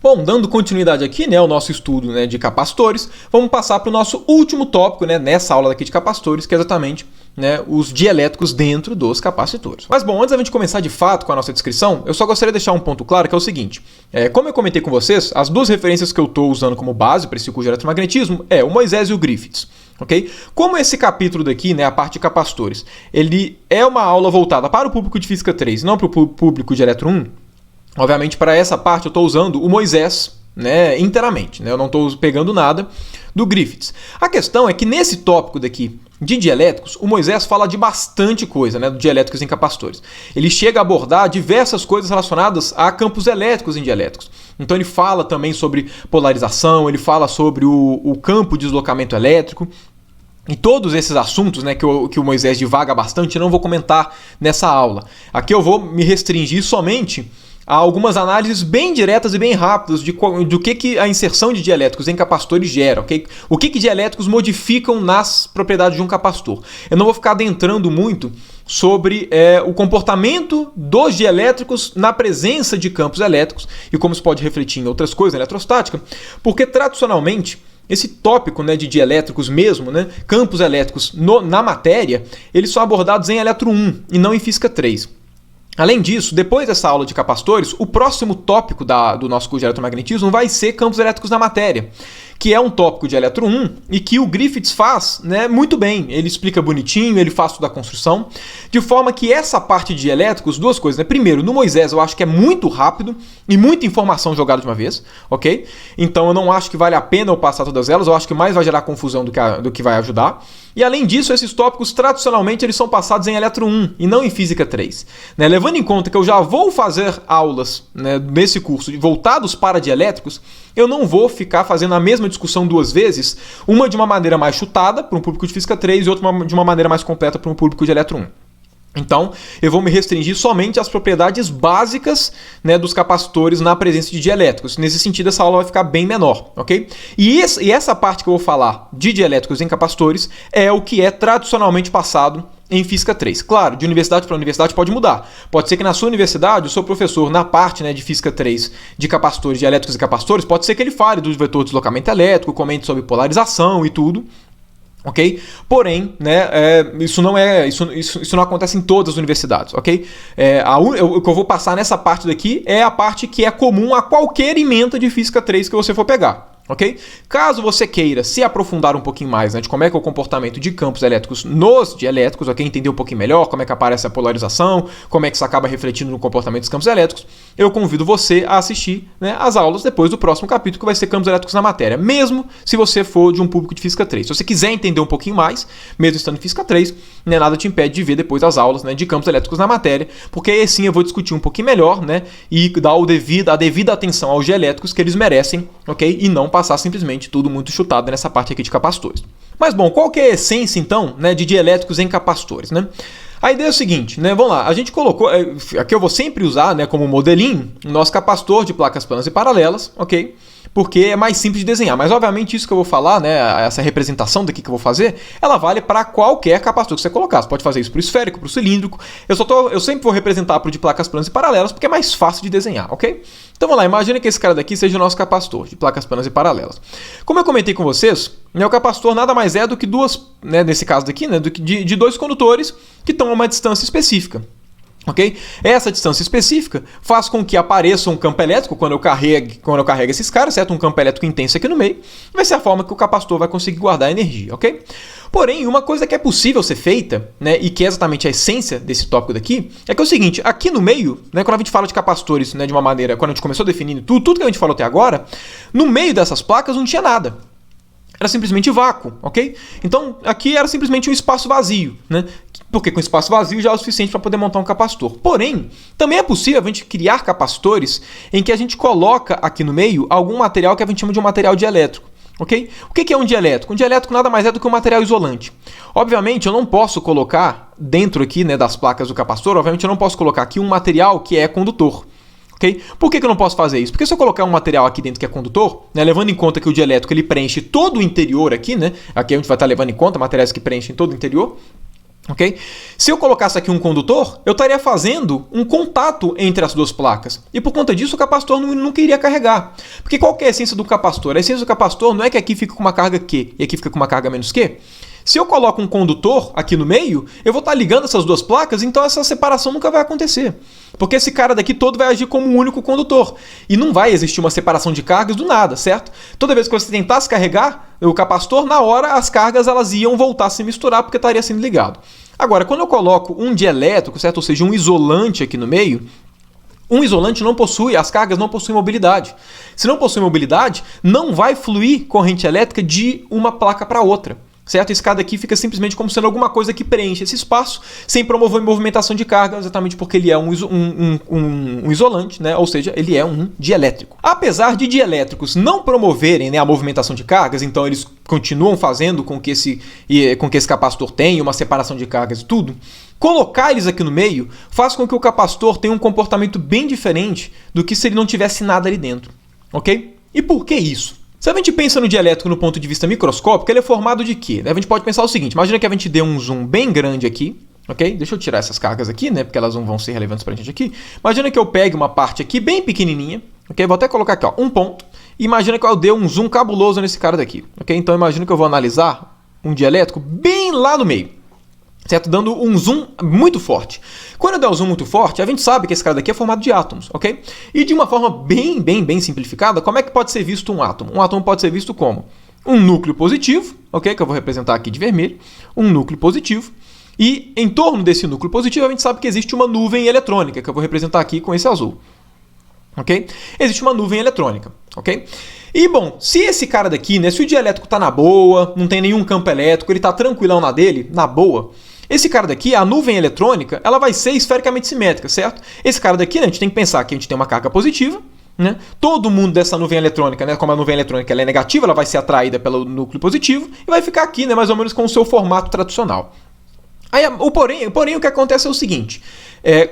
Bom, dando continuidade aqui, né, ao nosso estudo, né, de capacitores, vamos passar para o nosso último tópico, né, nessa aula daqui de capacitores, que é exatamente, né, os dielétricos dentro dos capacitores. Mas bom, antes da gente começar de fato com a nossa descrição, eu só gostaria de deixar um ponto claro, que é o seguinte. Como eu comentei com vocês, as duas referências que eu estou usando como base para esse curso de eletromagnetismo é o Moisés e o Griffiths. Okay? Como esse capítulo daqui, né, a parte de capacitores, ele é uma aula voltada para o público de Física 3, não para o público de Eletro 1, obviamente, para essa parte eu estou usando o Moisés, né, inteiramente. Né? Eu não estou pegando nada do Griffiths. A questão é que nesse tópico daqui de dielétricos, o Moisés fala de bastante coisa, né, de dielétricos em capacitores. Ele chega a abordar diversas coisas relacionadas a campos elétricos em dielétricos. Então ele fala também sobre polarização, ele fala sobre o campo de deslocamento elétrico. E todos esses assuntos, né, que o Moisés divaga bastante, eu não vou comentar nessa aula. Aqui eu vou me restringir somente a algumas análises bem diretas e bem rápidas do que a inserção de dielétricos em capacitores gera, okay? O que dielétricos modificam nas propriedades de um capacitor. Eu não vou ficar adentrando muito sobre o comportamento dos dielétricos na presença de campos elétricos e como isso pode refletir em outras coisas, na eletrostática, porque tradicionalmente esse tópico, né, de dielétricos mesmo, né, campos elétricos na matéria, eles são abordados em Eletro 1 e não em Física 3. Além disso, depois dessa aula de capacitores, o próximo tópico do nosso curso de eletromagnetismo vai ser campos elétricos na matéria, que é um tópico de Eletro 1 e que o Griffiths faz, né, muito bem. Ele explica bonitinho, ele faz toda a construção, de forma que essa parte de elétricos, duas coisas, né? Primeiro, no Moisés eu acho que é muito rápido e muita informação jogada de uma vez, ok? Então eu não acho que vale a pena eu passar todas elas, eu acho que mais vai gerar confusão do que vai ajudar. E além disso, esses tópicos tradicionalmente eles são passados em Eletro 1 e não em Física 3. Né? Levando em conta que eu já vou fazer aulas, né, nesse curso voltados para dielétricos, eu não vou ficar fazendo a mesma discussão duas vezes, uma de uma maneira mais chutada para um público de Física 3 e outra de uma maneira mais completa para um público de Eletro 1. Então, eu vou me restringir somente às propriedades básicas, né, dos capacitores na presença de dielétricos. Nesse sentido, essa aula vai ficar bem menor, ok? E essa parte que eu vou falar de dielétricos em capacitores é o que é tradicionalmente passado em Física 3. Claro, de universidade para universidade pode mudar. Pode ser que na sua universidade, o seu professor, na parte, né, de Física 3 de capacitores, dielétricos e capacitores, pode ser que ele fale do vetor de deslocamento elétrico, comente sobre polarização e tudo. Ok? Porém, né, isso não acontece em todas as universidades, ok? O que eu vou passar nessa parte daqui é a parte que é comum a qualquer ementa de Física 3 que você for pegar. Ok? Caso você queira se aprofundar um pouquinho mais, né, de como é que é o comportamento de campos elétricos nos dielétricos, ok? Entender um pouquinho melhor como é que aparece a polarização, como é que isso acaba refletindo no comportamento dos campos elétricos, eu convido você a assistir, né, as aulas depois do próximo capítulo, que vai ser campos elétricos na matéria, mesmo se você for de um público de Física 3. Se você quiser entender um pouquinho mais, mesmo estando em Física 3, né, nada te impede de ver depois as aulas, né, de campos elétricos na matéria, porque aí sim eu vou discutir um pouquinho melhor, né, e dar a devida atenção aos dielétricos que eles merecem, ok? E não passar simplesmente tudo muito chutado nessa parte aqui de capacitores. Mas bom, qual que é a essência então, né, de dielétricos em capacitores, né? A ideia é o seguinte, né? Vamos lá, a gente colocou, aqui eu vou sempre usar, né, como modelinho o nosso capacitor de placas planas e paralelas, ok? Porque é mais simples de desenhar. Mas obviamente isso que eu vou falar, né, essa representação daqui que eu vou fazer, ela vale para qualquer capacitor que você colocar. Você pode fazer isso para o esférico, para o cilíndrico. Eu sempre vou representar para o de placas planas e paralelas porque é mais fácil de desenhar, ok? Então vamos lá, imagina que esse cara daqui seja o nosso capacitor de placas planas e paralelas. Como eu comentei com vocês, né, o capacitor nada mais é do que duas, né, nesse caso daqui, né, de dois condutores que estão a uma distância específica. Okay? Essa distância específica faz com que apareça um campo elétrico quando eu carrego esses caras, certo? Um campo elétrico intenso aqui no meio, vai ser a forma que o capacitor vai conseguir guardar a energia, ok? Porém, uma coisa que é possível ser feita, né, e que é exatamente a essência desse tópico daqui, é que é o seguinte, aqui no meio, né, quando a gente fala de capacitores, né, de uma maneira, quando a gente começou definindo tudo que a gente falou até agora, no meio dessas placas não tinha nada. Era simplesmente vácuo, ok? Então, aqui era simplesmente um espaço vazio, né? Porque com espaço vazio já é o suficiente para poder montar um capacitor. Porém, também é possível a gente criar capacitores em que a gente coloca aqui no meio algum material que a gente chama de um material dielétrico. Okay? O que é um dielétrico? Um dielétrico nada mais é do que um material isolante. Obviamente, eu não posso colocar dentro aqui, né, das placas do capacitor, obviamente eu não posso colocar aqui um material que é condutor. Okay? Por que eu não posso fazer isso? Porque se eu colocar um material aqui dentro que é condutor, né, levando em conta que o dielétrico ele preenche todo o interior aqui, né, aqui a gente vai estar levando em conta materiais que preenchem todo o interior, ok? Se eu colocasse aqui um condutor, eu estaria fazendo um contato entre as duas placas. E por conta disso o capacitor nunca iria carregar. Porque qual que é a essência do capacitor? A essência do capacitor não é que aqui fica com uma carga Q e aqui fica com uma carga menos Q. Se eu coloco um condutor aqui no meio, eu vou estar ligando essas duas placas, então essa separação nunca vai acontecer. Porque esse cara daqui todo vai agir como um único condutor. E não vai existir uma separação de cargas do nada, certo? Toda vez que você tentasse carregar o capacitor, na hora as cargas elas iam voltar a se misturar porque estaria sendo ligado. Agora, quando eu coloco um dielétrico, certo? Ou seja, um isolante aqui no meio, um isolante não possui, as cargas não possuem mobilidade. Se não possui mobilidade, não vai fluir corrente elétrica de uma placa para outra. Certo? Esse cara aqui fica simplesmente como sendo alguma coisa que preenche esse espaço sem promover movimentação de carga, exatamente porque ele é um isolante, né? Ou seja, ele é um dielétrico. Apesar de dielétricos não promoverem, né, a movimentação de cargas, então eles continuam fazendo com que esse capacitor tenha uma separação de cargas e tudo, colocar eles aqui no meio faz com que o capacitor tenha um comportamento bem diferente do que se ele não tivesse nada ali dentro. Ok? E por que isso? Se a gente pensa no dielétrico no ponto de vista microscópico, ele é formado de quê? A gente pode pensar o seguinte, imagina que a gente dê um zoom bem grande aqui, ok? Deixa eu tirar essas cargas aqui, né? Porque elas não vão ser relevantes pra gente aqui. Imagina que eu pegue uma parte aqui bem pequenininha, ok? Vou até colocar aqui, ó, um ponto. E imagina que eu dê um zoom cabuloso nesse cara daqui, ok? Então imagina que eu vou analisar um dielétrico bem lá no meio. Certo? Dando um zoom muito forte. Quando eu der um zoom muito forte, a gente sabe que esse cara daqui é formado de átomos, ok? E de uma forma bem simplificada, como é que pode ser visto um átomo? Um átomo pode ser visto como um núcleo positivo, ok? Que eu vou representar aqui de vermelho. Um núcleo positivo. E em torno desse núcleo positivo, a gente sabe que existe uma nuvem eletrônica, que eu vou representar aqui com esse azul. Ok? Existe uma nuvem eletrônica, ok? E bom, se esse cara daqui, né, se o dielétrico está na boa, não tem nenhum campo elétrico, ele está tranquilão na dele, na boa, esse cara daqui, a nuvem eletrônica, ela vai ser esfericamente simétrica, certo? Esse cara daqui, né, a gente tem que pensar que a gente tem uma carga positiva, né? Todo mundo dessa nuvem eletrônica, né, como a nuvem eletrônica ela é negativa, ela vai ser atraída pelo núcleo positivo e vai ficar aqui, né, mais ou menos com o seu formato tradicional. Aí, porém, o que acontece é o seguinte,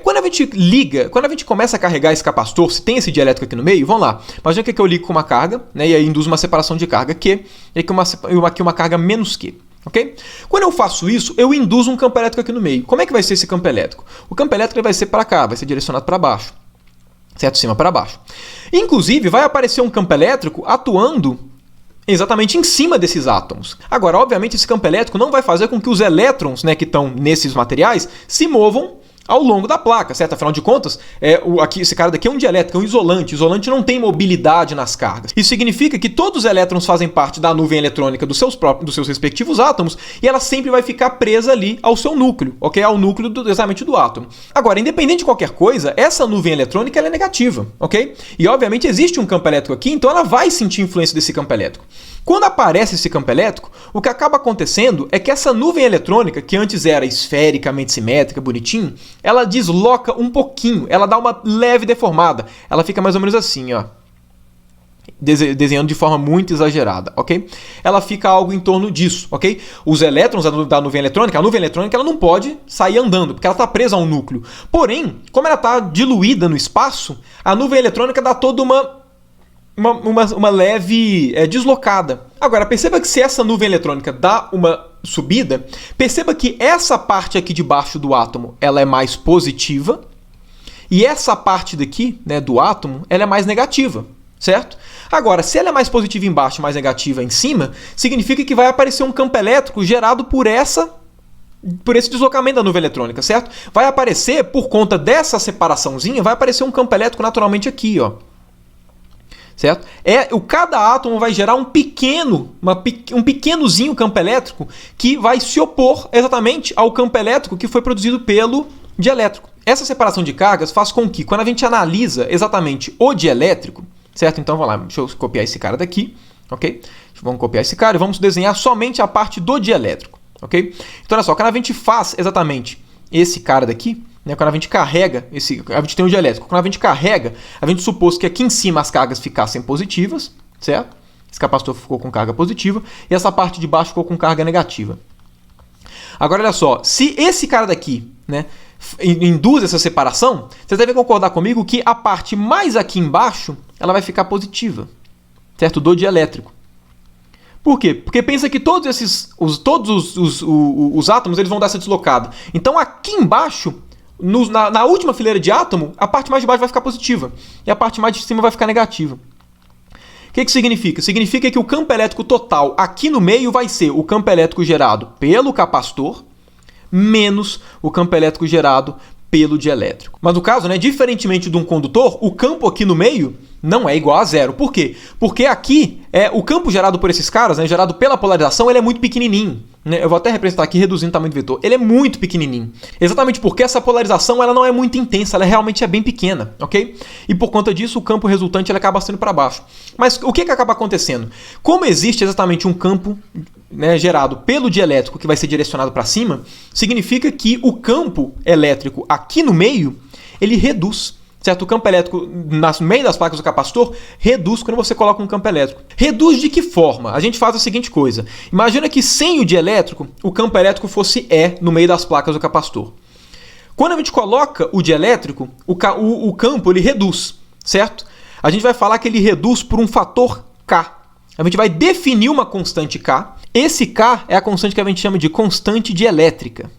quando a gente começa a carregar esse capacitor, se tem esse dielétrico aqui no meio, vamos lá, imagina que eu ligo com uma carga, né, e aí induz uma separação de carga Q, e aqui uma carga menos Q. Okay? Quando eu faço isso, eu induzo um campo elétrico aqui no meio. Como é que vai ser esse campo elétrico? O campo elétrico vai ser para cá, vai ser direcionado para baixo. Certo? Cima para baixo. Inclusive, vai aparecer um campo elétrico atuando exatamente em cima desses átomos. Agora, obviamente, esse campo elétrico não vai fazer com que os elétrons, né, que estão nesses materiais se movam ao longo da placa, certo? Afinal de contas, esse cara daqui é um dielétrico, é um isolante. O isolante não tem mobilidade nas cargas. Isso significa que todos os elétrons fazem parte da nuvem eletrônica dos seus respectivos átomos e ela sempre vai ficar presa ali ao seu núcleo, ok? Ao núcleo exatamente do átomo. Agora, independente de qualquer coisa, essa nuvem eletrônica ela é negativa, ok? E obviamente existe um campo elétrico aqui, então ela vai sentir influência desse campo elétrico. Quando aparece esse campo elétrico, o que acaba acontecendo é que essa nuvem eletrônica, que antes era esfericamente simétrica, bonitinho, ela desloca um pouquinho, ela dá uma leve deformada. Ela fica mais ou menos assim, ó. Desenhando de forma muito exagerada, ok? Ela fica algo em torno disso, ok? Os elétrons da nuvem eletrônica, a nuvem eletrônica ela não pode sair andando, porque ela está presa a um núcleo. Porém, como ela está diluída no espaço, a nuvem eletrônica dá toda uma leve deslocada. Agora, perceba que se essa nuvem eletrônica dá uma subida, perceba que essa parte aqui de baixo do átomo ela é mais positiva e essa parte daqui, né, do átomo ela é mais negativa, certo? Agora, se ela é mais positiva embaixo e mais negativa em cima, significa que vai aparecer um campo elétrico gerado por esse deslocamento da nuvem eletrônica, certo? Vai aparecer, por conta dessa separaçãozinha, vai aparecer um campo elétrico naturalmente aqui, ó. Certo? Cada átomo vai gerar um pequenozinho campo elétrico que vai se opor exatamente ao campo elétrico que foi produzido pelo dielétrico. Essa separação de cargas faz com que, quando a gente analisa exatamente o dielétrico, certo? Então, vamos lá, deixa eu copiar esse cara daqui, ok? Vamos copiar esse cara e vamos desenhar somente a parte do dielétrico, ok? Então, olha só, quando a gente faz exatamente esse cara daqui, né, quando a gente carrega, a gente tem um dielétrico, quando a gente carrega, a gente supôs que aqui em cima as cargas ficassem positivas, certo? Esse capacitor ficou com carga positiva e essa parte de baixo ficou com carga negativa. Agora, olha só, se esse cara daqui, né, induz essa separação, vocês devem concordar comigo que a parte mais aqui embaixo, ela vai ficar positiva, certo? Do dielétrico. Por quê? Porque pensa que todos os átomos eles vão dar essa deslocada. Então, aqui embaixo, na última fileira de átomo, a parte mais de baixo vai ficar positiva e a parte mais de cima vai ficar negativa. O que significa? Significa que o campo elétrico total aqui no meio vai ser o campo elétrico gerado pelo capacitor menos o campo elétrico gerado pelo dielétrico. Mas no caso, diferentemente de um condutor, o campo aqui no meio não é igual a zero. Por quê? Porque aqui, o campo gerado por esses caras, gerado pela polarização, ele é muito pequenininho. Eu vou até representar aqui reduzindo o tamanho do vetor. Ele é muito pequenininho. Exatamente porque essa polarização ela não é muito intensa, ela realmente é bem pequena, ok? E por conta disso, o campo resultante ele acaba sendo para baixo. Mas o que acaba acontecendo? Como existe exatamente um campo gerado pelo dielétrico que vai ser direcionado para cima, significa que o campo elétrico aqui no meio, ele reduz. Certo? O campo elétrico no meio das placas do capacitor reduz quando você coloca um campo elétrico. Reduz de que forma? A gente faz a seguinte coisa. Imagina que sem o dielétrico, o campo elétrico fosse E no meio das placas do capacitor. Quando a gente coloca o dielétrico, o campo ele reduz, certo? A gente vai falar que ele reduz por um fator K. A gente vai definir uma constante K. Esse K é a constante que a gente chama de constante dielétrica.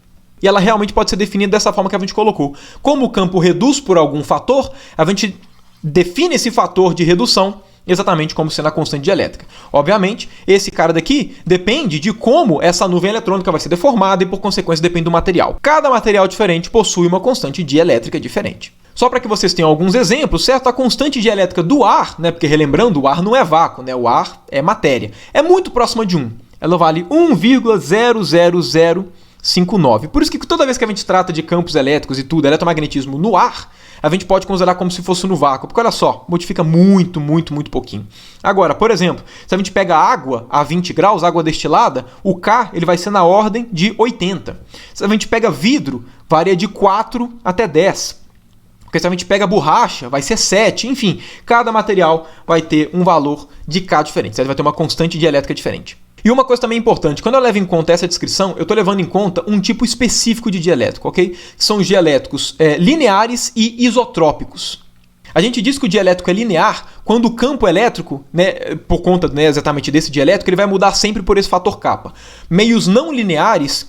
E ela realmente pode ser definida dessa forma que a gente colocou. Como o campo reduz por algum fator, a gente define esse fator de redução exatamente como sendo a constante dielétrica. Obviamente, esse cara daqui depende de como essa nuvem eletrônica vai ser deformada e, por consequência, depende do material. Cada material diferente possui uma constante dielétrica diferente. Só para que vocês tenham alguns exemplos, certo? A constante dielétrica do ar, porque relembrando, o ar não é vácuo, o ar é matéria. É muito próxima de 1. Ela vale 1,00059. Por isso que toda vez que a gente trata de campos elétricos e tudo, eletromagnetismo no ar, a gente pode considerar como se fosse no vácuo, porque olha só, modifica muito pouquinho. Agora, por exemplo, se a gente pega água a 20 graus, água destilada, o K ele vai ser na ordem de 80. Se a gente pega vidro, varia de 4 até 10. Porque se a gente pega borracha, vai ser 7. Enfim, cada material vai ter um valor de K diferente. Ele vai ter uma constante dielétrica diferente. E uma coisa também importante, quando eu levo em conta essa descrição, eu estou levando em conta um tipo específico de dielétrico, ok? Que são os dielétricos lineares e isotrópicos. A gente diz que o dielétrico é linear quando o campo elétrico, por conta exatamente desse dielétrico, ele vai mudar sempre por esse fator kappa. Meios não lineares,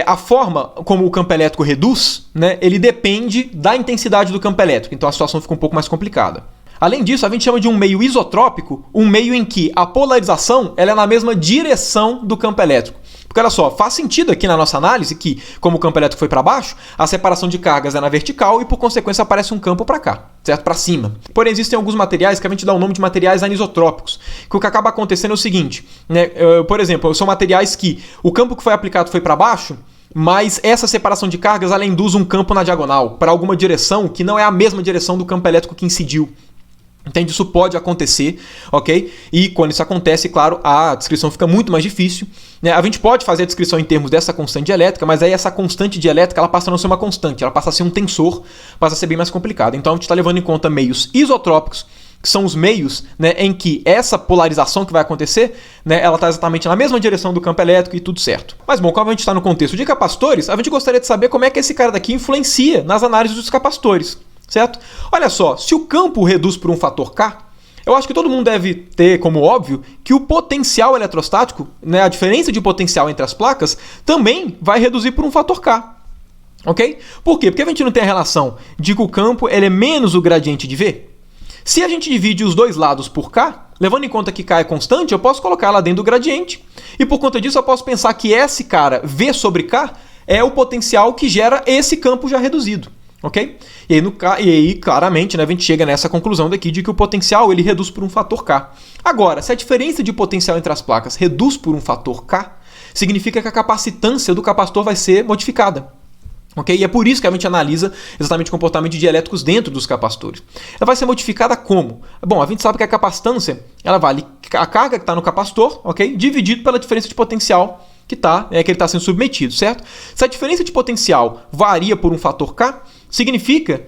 a forma como o campo elétrico reduz, ele depende da intensidade do campo elétrico, então a situação fica um pouco mais complicada. Além disso, a gente chama de um meio isotrópico, um meio em que a polarização ela é na mesma direção do campo elétrico. Porque olha só, faz sentido aqui na nossa análise que, como o campo elétrico foi para baixo, a separação de cargas é na vertical e, por consequência, aparece um campo para cá, certo? Para cima. Porém, existem alguns materiais que a gente dá o nome de materiais anisotrópicos, que o que acaba acontecendo é o seguinte, por exemplo, são materiais que o campo que foi aplicado foi para baixo, mas essa separação de cargas ela induz um campo na diagonal, para alguma direção que não é a mesma direção do campo elétrico que incidiu. Entende? Isso pode acontecer, ok? E quando isso acontece, claro, a descrição fica muito mais difícil. A gente pode fazer a descrição em termos dessa constante dielétrica, mas aí essa constante dielétrica ela passa a não ser uma constante, ela passa a ser um tensor, passa a ser bem mais complicado. Então a gente está levando em conta meios isotrópicos, que são os meios em que essa polarização que vai acontecer, ela está exatamente na mesma direção do campo elétrico e tudo certo. Mas bom, como a gente está no contexto de capacitores, a gente gostaria de saber como é que esse cara daqui influencia nas análises dos capacitores. Certo? Olha só, se o campo reduz por um fator K, eu acho que todo mundo deve ter como óbvio que o potencial eletrostático, a diferença de potencial entre as placas, também vai reduzir por um fator K. Ok? Por quê? Porque a gente não tem a relação de que o campo ele é menos o gradiente de V. Se a gente divide os dois lados por K, levando em conta que K é constante, eu posso colocar lá dentro do gradiente. E por conta disso eu posso pensar que esse cara, V sobre K, é o potencial que gera esse campo já reduzido. Ok? E aí, claramente, a gente chega nessa conclusão daqui de que o potencial ele reduz por um fator K. Agora, se a diferença de potencial entre as placas reduz por um fator K, significa que a capacitância do capacitor vai ser modificada. Okay? E é por isso que a gente analisa exatamente o comportamento de dielétricos dentro dos capacitores. Ela vai ser modificada como? Bom, a gente sabe que a capacitância ela vale a carga que está no capacitor, ok? Dividido pela diferença de potencial que ele está sendo submetido, certo? Se a diferença de potencial varia por um fator K, significa,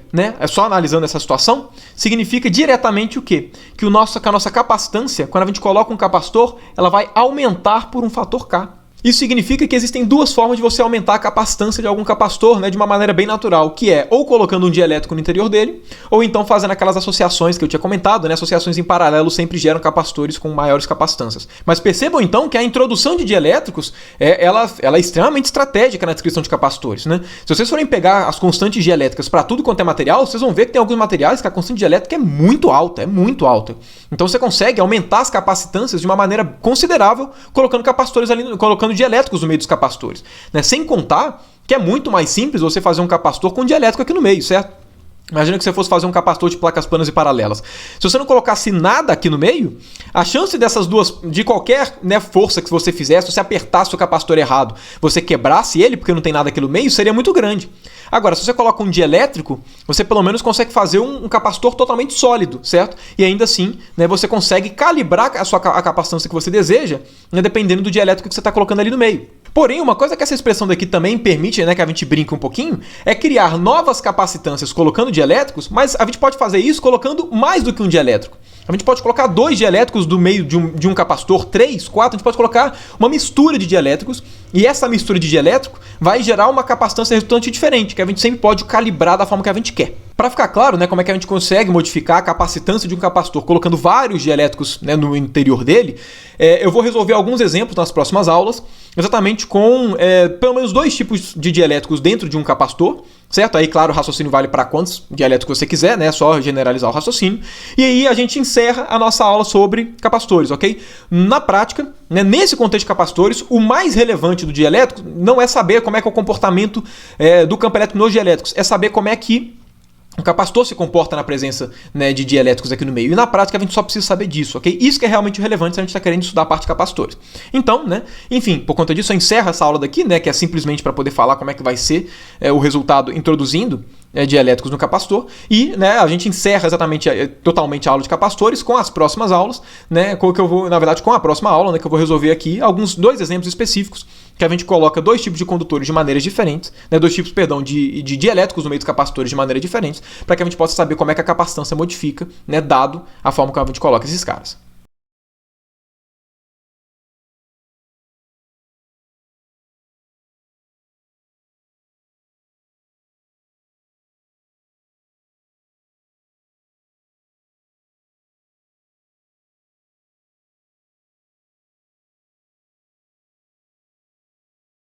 só analisando essa situação, significa diretamente o quê? Que a nossa capacitância, quando a gente coloca um capacitor, ela vai aumentar por um fator K. Isso significa que existem duas formas de você aumentar a capacitância de algum capacitor, né, de uma maneira bem natural, que é ou colocando um dielétrico no interior dele, ou então fazendo aquelas associações que eu tinha comentado, né, associações em paralelo sempre geram capacitores com maiores capacitâncias. Mas percebam então que a introdução de dielétricos ela é extremamente estratégica na descrição de capacitores, né? Se vocês forem pegar as constantes dielétricas para tudo quanto é material, vocês vão ver que tem alguns materiais que a constante dielétrica é muito alta, Então você consegue aumentar as capacitâncias de uma maneira considerável colocando capacitores ali, colocando dielétricos no meio dos capacitores, né? Sem contar que é muito mais simples você fazer um capacitor com dielétrico aqui no meio, certo? Imagina que você fosse fazer um capacitor de placas planas e paralelas. Se você não colocasse nada aqui no meio, a chance dessas duas, de qualquer, né, força que você fizesse, se você apertasse o capacitor errado, você quebrasse ele porque não tem nada aqui no meio, seria muito grande. Agora, se você coloca um dielétrico, você pelo menos consegue fazer um capacitor totalmente sólido, certo? E ainda assim, né, você consegue calibrar a capacitância que você deseja, né, dependendo do dielétrico que você está colocando ali no meio. Porém, uma coisa que essa expressão daqui também permite, né, que a gente brinca um pouquinho, é criar novas capacitâncias colocando dielétricos, mas a gente pode fazer isso colocando mais do que um dielétrico. A gente pode colocar 2 dielétricos do meio de um capacitor, 3, 4, a gente pode colocar uma mistura de dielétricos, e essa mistura de dielétrico vai gerar uma capacitância resultante diferente, que a gente sempre pode calibrar da forma que a gente quer. Para ficar claro, né, como é que a gente consegue modificar a capacitância de um capacitor colocando vários dielétricos, né, no interior dele, eu vou resolver alguns exemplos nas próximas aulas, exatamente com pelo menos 2 tipos de dielétricos dentro de um capacitor, certo? Aí, claro, o raciocínio vale para quantos dielétricos você quiser, né? É só generalizar o raciocínio. E aí a gente encerra a nossa aula sobre capacitores, ok? Na prática, né, nesse contexto de capacitores, o mais relevante do dielétrico não é saber como é que é o comportamento do campo elétrico nos dielétricos, é saber como é que o capacitor se comporta na presença, né, de dielétricos aqui no meio. E na prática a gente só precisa saber disso, ok? Isso que é realmente relevante se a gente está querendo estudar a parte de capacitores. Então, né, enfim, por conta disso eu encerro essa aula daqui, né, que é simplesmente para poder falar como é que vai ser o resultado introduzindo dielétricos no capacitor. E, né, a gente encerra exatamente totalmente a aula de capacitores com as próximas aulas, né, que eu vou, na verdade, com a próxima aula, né, que eu vou resolver aqui dois exemplos específicos que a gente coloca 2 tipos de condutores de maneiras diferentes, né, 2 tipos, perdão, de dielétricos no meio dos capacitores de maneiras diferentes, para que a gente possa saber como é que a capacitância modifica, né, dado a forma que a gente coloca esses caras.